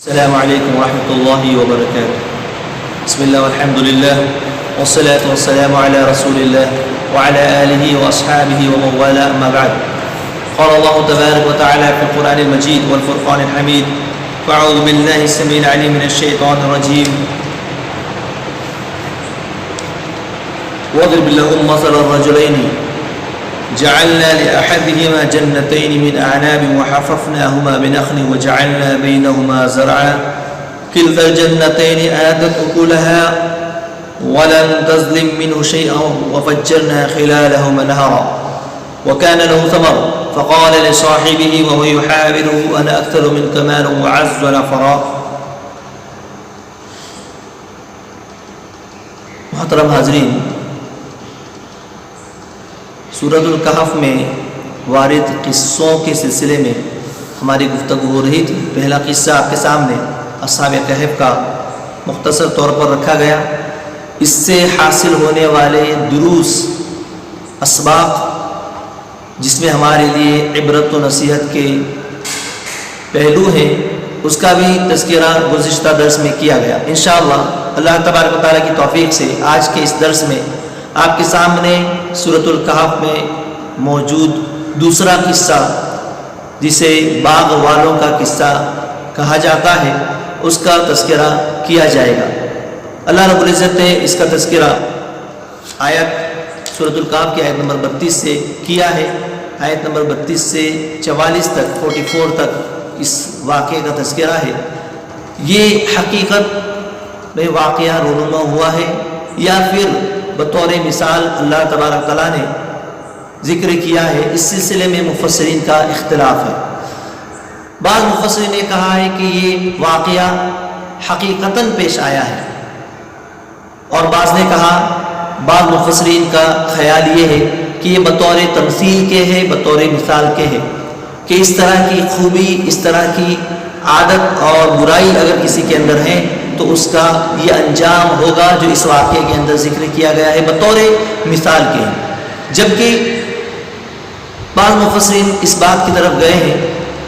السلام عليكم ورحمة الله وبركاته. بسم الله والحمد لله والصلاة والسلام على رسول الله وعلى آله وأصحابه ومن والاه، أما بعد. قال الله تبارك وتعالى في القرآن المجيد والفرقان الحميد: فأعوذ بالله السميع العليم من الشيطان الرجيم. واضرب لهم مثل الرجلين جعلنا لأحدهما جنتين من أعناب وحففناهما بنخل وجعلنا بينهما زرعا كلتا الجنتين آتت أكلها ولم تظلم منه شيئا وفجرنا خلالهما نهرا وكان له ثمر فقال لصاحبه وهو يحاوره أنا أكثر منك مالا وأعز نفرا. محترم حاضرین، سورۃ الکہف میں وارد قصوں کے سلسلے میں ہماری گفتگو ہو رہی تھی. پہلا قصہ آپ کے سامنے اصحاب کہف کا مختصر طور پر رکھا گیا. اس سے حاصل ہونے والے دروس، اسباق، جس میں ہمارے لیے عبرت و نصیحت کے پہلو ہیں، اس کا بھی تذکرہ گزشتہ درس میں کیا گیا. انشاءاللہ اللہ تبارک و تعالیٰ کی توفیق سے آج کے اس درس میں آپ کے سامنے سورۃ الکہف میں موجود دوسرا قصہ، جسے باغ والوں کا قصہ کہا جاتا ہے، اس کا تذکرہ کیا جائے گا. اللہ رب العزت نے اس کا تذکرہ سورۃ الکہف کی آیت نمبر 32 سے کیا ہے. آیت نمبر 32 سے 44 تک 44 تک اس واقعے کا تذکرہ ہے. یہ حقیقت میں واقعہ رونما ہوا ہے یا پھر بطور مثال اللہ تبارک تعالیٰ نے ذکر کیا ہے؟ اس سلسلے میں مفسرین کا اختلاف ہے. بعض مفسرین نے کہا ہے کہ یہ واقعہ حقیقتاً پیش آیا ہے، اور بعض نے کہا، بعض مفسرین کا خیال یہ ہے کہ یہ بطور تمثیل کے ہے، بطور مثال کے ہے، کہ اس طرح کی خوبی، اس طرح کی عادت اور برائی اگر کسی کے اندر ہے تو اس کا یہ انجام ہوگا جو اس واقعے کے اندر ذکر کیا گیا ہے، بطور مثال کے. جبکہ بعض مفسرین اس بات کی طرف گئے ہیں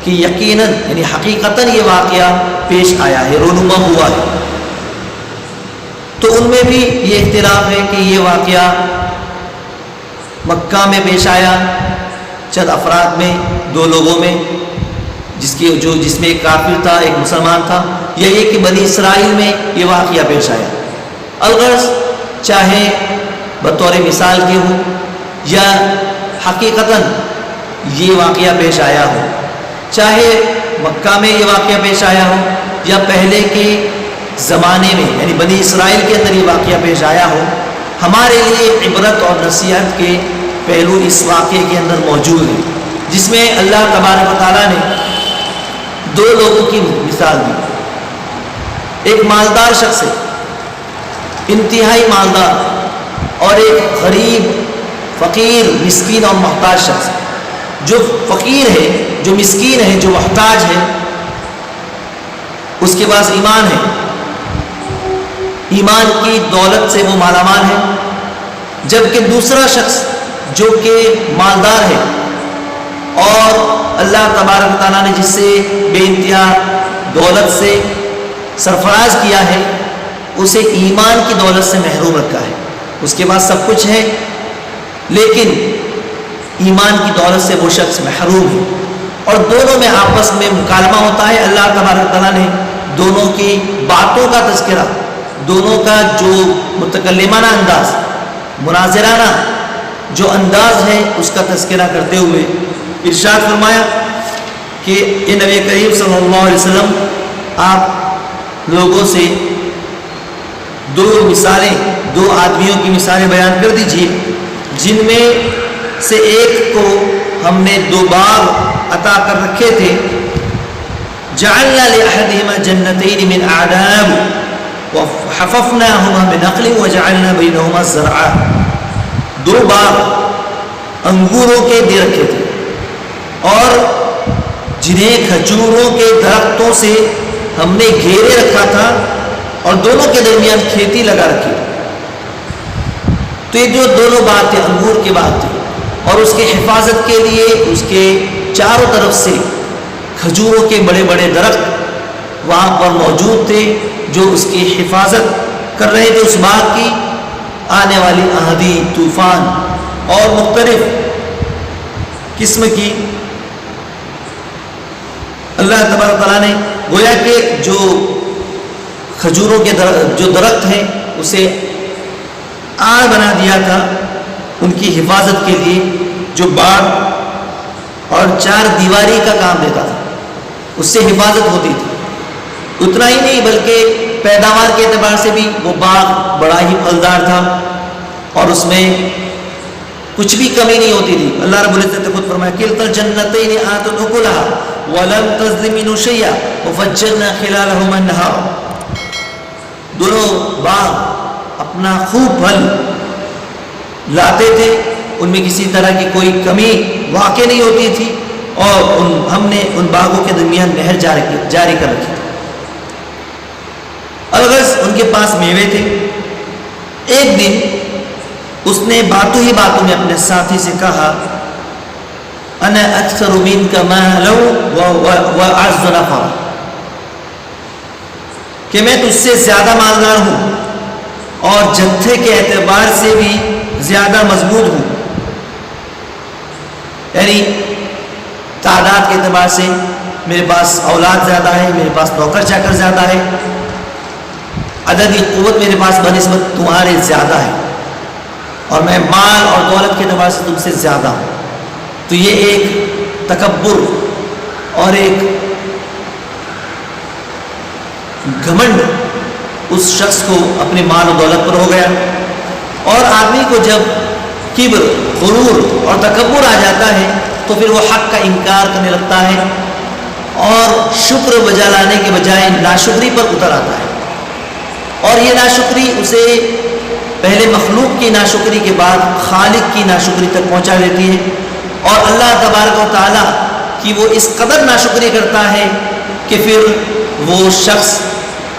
کہ یقیناً یعنی حقیقتاً یہ واقعہ پیش آیا ہے، رونما ہوا ہے. تو ان میں بھی یہ اختلاف ہے کہ یہ واقعہ مکہ میں پیش آیا، چند افراد میں، دو لوگوں میں، جس میں ایک کافر تھا، ایک مسلمان تھا، یا یہ کہ بنی اسرائیل میں یہ واقعہ پیش آیا. الغرض چاہے بطور مثال کے ہو یا حقیقتاً یہ واقعہ پیش آیا ہو، چاہے مکہ میں یہ واقعہ پیش آیا ہو یا پہلے کے زمانے میں یعنی بنی اسرائیل کے اندر یہ واقعہ پیش آیا ہو، ہمارے لیے عبرت اور نصیحت کے پہلو اس واقعے کے اندر موجود ہیں، جس میں اللہ تبارک و تعالیٰ نے دو لوگوں کی مثال دی. ایک مالدار شخص ہے، انتہائی مالدار، اور ایک غریب، فقیر، مسکین اور محتاج شخص. جو فقیر ہے، جو مسکین ہے، جو محتاج ہے، اس کے پاس ایمان ہے، ایمان کی دولت سے وہ مالا مال ہے. جبکہ دوسرا شخص جو کہ مالدار ہے اور اللہ تبارک تعالیٰ نے جس سے بے انتہا دولت سے سرفراز کیا ہے، اسے ایمان کی دولت سے محروم رکھا ہے. اس کے پاس سب کچھ ہے لیکن ایمان کی دولت سے وہ شخص محروم ہے، اور دونوں میں آپس میں مکالمہ ہوتا ہے. اللہ تبارک تعالیٰ نے دونوں کی باتوں کا تذکرہ، دونوں کا جو متکلمانہ انداز، مناظرانہ جو انداز ہے، اس کا تذکرہ کرتے ہوئے ارشاد فرمایا کہ اے نبی کریم صلی اللہ علیہ وسلم، آپ لوگوں سے دو مثالیں، دو آدمیوں کی مثالیں بیان کر دیجیے جن میں سے ایک کو ہم نے دو باغ عطا کر رکھے تھے. جعلنا لأحدهما جنتين من أعناب وحففناهما بنخل وجعلنا بينهما زرعا. دو باغ انگوروں کے دے رکھے تھے اور جنہیں کھجوروں کے درختوں سے ہم نے گھیرے رکھا تھا اور دونوں کے درمیان کھیتی لگا رکھی. تو یہ جو دونوں بات تھے، انگور کی بات تھی، اور اس کے حفاظت کے لیے اس کے چاروں طرف سے کھجوروں کے بڑے بڑے درخت وہاں پر موجود تھے جو اس کی حفاظت کر رہے تھے، اس باغ کی آنے والی آندھی، طوفان اور مختلف قسم کی۔ اللہ تبارک تعالیٰ نے گویا کہ جو کھجوروں کے جو درخت ہیں اسے آڑ بنا دیا تھا ان کی حفاظت کے لیے، جو باغ اور چار دیواری کا کام دیتا تھا، اس سے حفاظت ہوتی تھی۔ اتنا ہی نہیں بلکہ پیداوار کے اعتبار سے بھی وہ باغ بڑا ہی پھلدار تھا اور اس میں کچھ بھی کمی نہیں ہوتی تھی۔ اللہ رب العزت نے خود فرمایا کلتا الجنتین آتت اکلها ولم تظلم منه شیئا وفجرنا خلالهما النهار، دونوں باغ اپنا خوب پھل لاتے تھے، ان میں کسی طرح کی کوئی کمی واقع نہیں ہوتی تھی، اور ہم نے ان باغوں کے درمیان نہر جاری کر رکھی تھی۔ الغرض ان کے پاس میوے تھے۔ ایک دن اس نے باتوں ہی باتوں میں اپنے ساتھی سے کہا انا اکثر منک مالا واعز نفرا، کہ میں تجھ سے زیادہ مالدار ہوں اور جتھے کے اعتبار سے بھی زیادہ مضبوط ہوں، یعنی تعداد کے اعتبار سے میرے پاس اولاد زیادہ ہے، میرے پاس نوکر چاکر زیادہ ہے، عددی قوت میرے پاس بنسبت تمہارے زیادہ ہے، اور میں مال اور دولت کے اعتبار سے تم سے زیادہ ہوں۔ تو یہ ایک تکبر اور ایک گھمنڈ اس شخص کو اپنے مال و دولت پر ہو گیا، اور آدمی کو جب کبر، غرور اور تکبر آ جاتا ہے تو پھر وہ حق کا انکار کرنے لگتا ہے اور شکر بجا لانے کے بجائے ناشکری پر اتر آتا ہے، اور یہ ناشکری اسے پہلے مخلوق کی ناشکری کے بعد خالق کی ناشکری تک پہنچا دیتی ہے، اور اللہ تبارک و تعالیٰ کی وہ اس قدر ناشکری کرتا ہے کہ پھر وہ شخص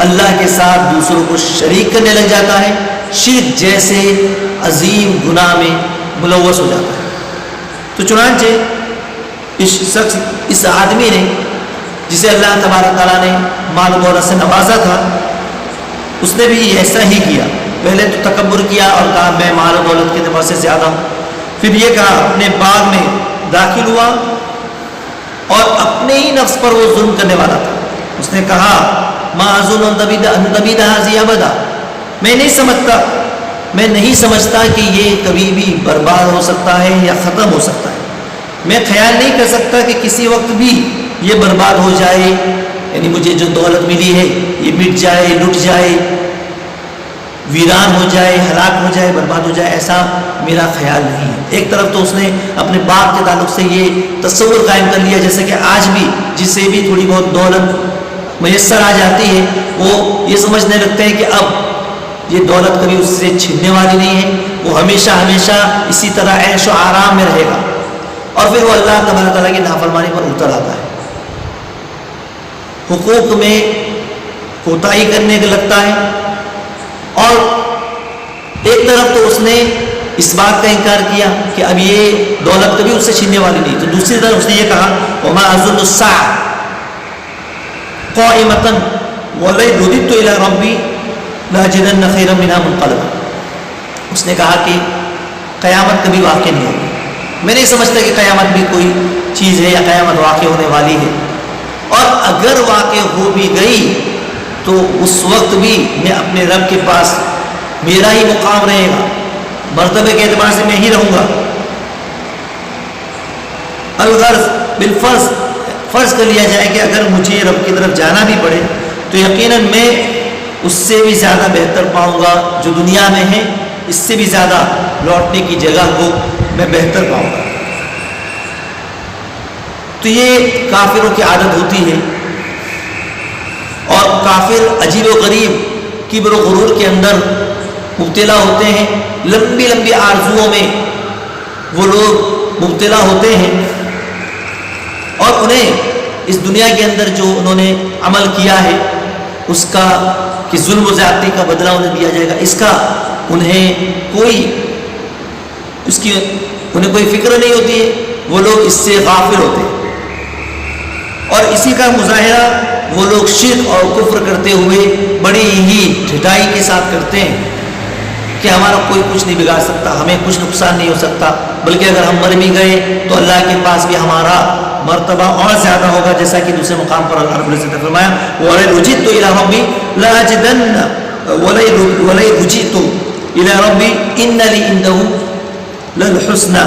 اللہ کے ساتھ دوسروں کو شریک کرنے لگ جاتا ہے، شرک جیسے عظیم گناہ میں ملوث ہو جاتا ہے۔ تو چنانچہ اس آدمی نے جسے اللہ تبارک تعالیٰ نے مال و دولت سے نوازا تھا، اس نے بھی ایسا ہی کیا۔ پہلے تو تکبر کیا اور کہا میں مال و دولت کے اعتبار سے زیادہ ہوں، پھر یہ کہا اپنے باغ میں داخل ہوا اور اپنے ہی نفس پر وہ ظلم کرنے والا تھا۔ اس نے کہا ما اظن ان تبید هذه ابدا، میں نہیں سمجھتا کہ یہ کبھی بھی برباد ہو سکتا ہے یا ختم ہو سکتا ہے، میں خیال نہیں کر سکتا کہ کسی وقت بھی یہ برباد ہو جائے، یعنی مجھے جو دولت ملی ہے یہ مٹ جائے، لٹ جائے، ویران ہو جائے، ہلاک ہو جائے، برباد ہو جائے، ایسا میرا خیال نہیں ہے۔ ایک طرف تو اس نے اپنے باپ کے تعلق سے یہ تصور قائم کر لیا جیسے کہ آج بھی جسے بھی تھوڑی بہت دولت میسر آ جاتی ہے وہ یہ سمجھنے لگتے ہیں کہ اب یہ دولت کبھی اس سے چھننے والی نہیں ہے، وہ ہمیشہ ہمیشہ اسی طرح عیش و آرام میں رہے گا، اور پھر وہ اللہ تبارک تعالیٰ کی نافرمانی پر اتر آتا ہے، حقوق میں کوتاہی کرنے کا لگتا ہے، اور ایک طرف تو اس نے اس بات کا انکار کیا کہ اب یہ دولت کبھی اس سے چھیننے والی نہیں، تو دوسری طرف اس نے یہ کہا وما اظن الساعة قائمة ولئن رددت الى ربي لاجدن خيرا منها منقلبا، اس نے کہا کہ قیامت کبھی واقع نہیں ہوگی، میں نہیں سمجھتا کہ قیامت بھی کوئی چیز ہے یا قیامت واقع ہونے والی ہے، اور اگر واقع ہو بھی گئی تو اس وقت بھی میں اپنے رب کے پاس میرا ہی مقام رہے گا، مرتبے کے اعتبار سے میں ہی رہوں گا۔ الغرض بالفرض فرض کر لیا جائے کہ اگر مجھے رب کی طرف جانا بھی پڑے تو یقیناً میں اس سے بھی زیادہ بہتر پاؤں گا، جو دنیا میں ہے اس سے بھی زیادہ لوٹنے کی جگہ کو میں بہتر پاؤں گا۔ تو یہ کافروں کی عادت ہوتی ہے، اور کافر عجیب و غریب کبر و غرور کے اندر مبتلا ہوتے ہیں، لمبی لمبی آرزوؤں میں وہ لوگ مبتلا ہوتے ہیں، اور انہیں اس دنیا کے اندر جو انہوں نے عمل کیا ہے اس کا کہ ظلم و زیادتی کا بدلہ انہیں دیا جائے گا، اس کا انہیں کوئی فکر نہیں ہوتی ہے، وہ لوگ اس سے غافل ہوتے ہیں۔ اور اسی کا مظاہرہ وہ لوگ شرک اور کفر کرتے ہوئے بڑی ہی ڈھٹائی کے ساتھ کرتے ہیں کہ ہمارا کوئی کچھ نہیں بگاڑ سکتا، ہمیں کچھ نقصان نہیں ہو سکتا، بلکہ اگر ہم مر بھی گئے تو اللہ کے پاس بھی ہمارا مرتبہ اور زیادہ ہوگا، جیسا کہ دوسرے مقام پر اللہ رب العزت نے فرمایا وَلَئِن رُجِعْتُ إِلَىٰ رَبِّي لَأَجِدَنَّ وَلَئِن رُجِعْتُ إِلَىٰ رَبِّي إِنَّ لِي عِندَهُ لَلْحُسْنَىٰ،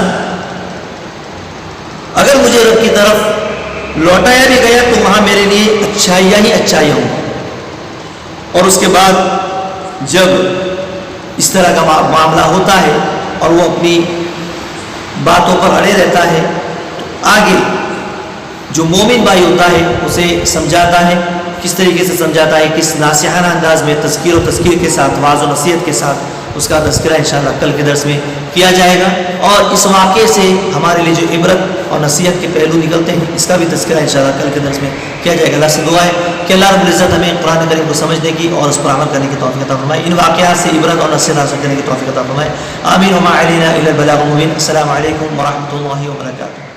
اگر مجھے رب کی طرف لوٹایا بھی گیا تو وہاں میرے لیے اچھائیاں ہی اچھائیاں ہوں۔ اور اس کے بعد جب اس طرح کا معاملہ ہوتا ہے اور وہ اپنی باتوں پر اڑے رہتا ہے تو آگے جو مومن بھائی ہوتا ہے اسے سمجھاتا ہے، کس طریقے سے سمجھاتا ہے، کس ناصحانہ انداز میں تذکیر و تذکیر کے ساتھ، واعظ و نصیحت کے ساتھ، اس کا تذکرہ انشاءاللہ کل کے درس میں کیا جائے گا۔ اور اس واقعے سے ہمارے لیے جو عبرت اور نصیحت کے پہلو نکلتے ہیں اس کا بھی تذکرہ انشاءاللہ کل کے درس میں کیا جائے گا۔ اللہ سے دعا ہے کہ اللہ رب العزت ہمیں قرآن کریم کو سمجھنے کی اور اس پر عمل کرنے کی توفیق عطا فرمائے، ان واقعات سے عبرت اور نصیحت حاصل کرنے کی توفیق عطا فرمائے۔ آمین وما علینا الا البلاغ المبین۔ السلام علیکم ورحمۃ اللہ وبرکاتہ۔